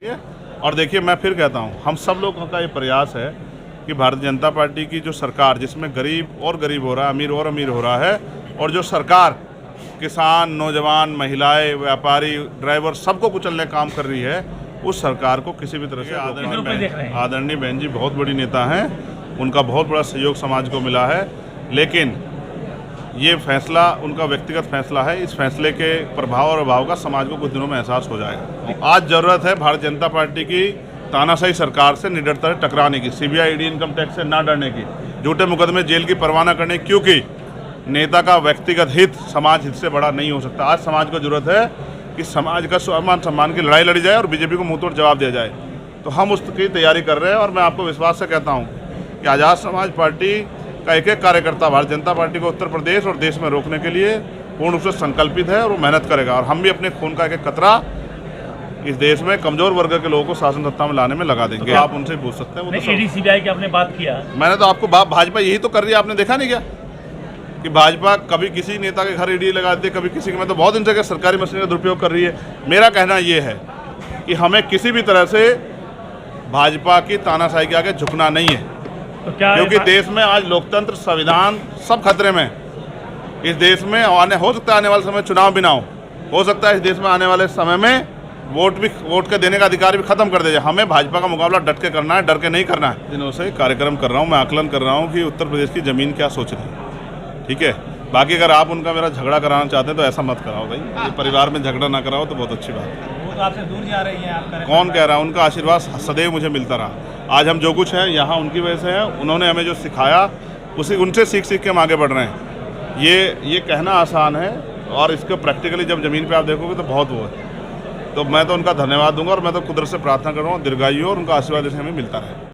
और देखिए, मैं फिर कहता हूँ, हम सब लोगों का ये प्रयास है कि भारतीय जनता पार्टी की जो सरकार, जिसमें गरीब और गरीब हो रहा है, अमीर और अमीर हो रहा है, और जो सरकार किसान, नौजवान, महिलाएं, व्यापारी, ड्राइवर सबको कुचलने काम कर रही है, उस सरकार को किसी भी तरह से आदरणीय बहन जी बहुत बड़ी नेता हैं, उनका बहुत बड़ा सहयोग समाज को मिला है, लेकिन ये फैसला उनका व्यक्तिगत फैसला है। इस फैसले के प्रभाव और अभाव का समाज को कुछ दिनों में एहसास हो जाएगा। आज जरूरत है भारतीय जनता पार्टी की तानाशाही सरकार से निडरता से टकराने की, सीबीआई, ईडी, इनकम टैक्स से ना डरने की, झूठे मुकदमे, जेल की परवाह न करने की, क्योंकि नेता का व्यक्तिगत हित समाज हित से बड़ा नहीं हो सकता। आज समाज को जरूरत है कि समाज का स्वाभिमान सम्मान की लड़ाई लड़ी जाए और बीजेपी को मुंहतोड़ जवाब दिया जाए। तो हम उसकी तैयारी कर रहे हैं, और मैं आपको विश्वास से कहता हूँ कि आज़ाद समाज पार्टी का एक एक कार्यकर्ता भारतीय जनता पार्टी को उत्तर प्रदेश और देश में रोकने के लिए पूर्ण रूप से संकल्पित है, और वो मेहनत करेगा। और हम भी अपने खून का एक एक कतरा इस देश में कमजोर वर्ग के लोगों को शासन सत्ता में लाने में लगा देंगे। आप उनसे पूछ सकते हैं। ईडी सीबीआई की आपने बात किया, मैंने तो आपको भाजपा यही तो कर रही है। आपने देखा नहीं क्या कि भाजपा कभी किसी नेता के घर ईडी लगा देती है, कभी किसी के, मैं तो बहुत दिन से सरकारी मशीन का दुरुपयोग कर रही है। मेरा कहना ये है कि हमें किसी भी तरह से भाजपा की तानाशाही के आगे झुकना नहीं है, तो क्या क्योंकि देश में आज लोकतंत्र, संविधान सब खतरे में। इस देश में हो सकता है आने वाले समय चुनाव भी ना हो सकता है इस देश में आने वाले समय में वोट के देने का अधिकार भी खत्म कर दिया जाए। हमें भाजपा का मुकाबला डट के करना है, डर के नहीं करना है। दिनों से कार्यक्रम कर रहा हूँ, मैं आकलन कर रहा हूँ कि उत्तर प्रदेश की जमीन क्या सोच रही है, ठीक है। बाकी अगर आप उनका मेरा झगड़ा कराना चाहते हैं तो ऐसा मत कराओ भाई, परिवार में झगड़ा ना कराओ तो बहुत अच्छी बात है। वो तो आपसे दूर जा रही है, आप कौन कह रहा है? उनका आशीर्वाद सदैव मुझे मिलता रहा। आज हम जो कुछ है यहाँ उनकी वजह से है। उन्होंने हमें जो सिखाया उनसे सीख के हम आगे बढ़ रहे हैं। ये कहना आसान है, और इसको प्रैक्टिकली जब ज़मीन पे आप देखोगे तो बहुत वो है। तो मैं तो उनका धन्यवाद दूंगा, और मैं तो कुदरत से प्रार्थना कर रहा हूँ दीर्घायु और उनका आशीर्वाद जैसे हमें मिलता रहे।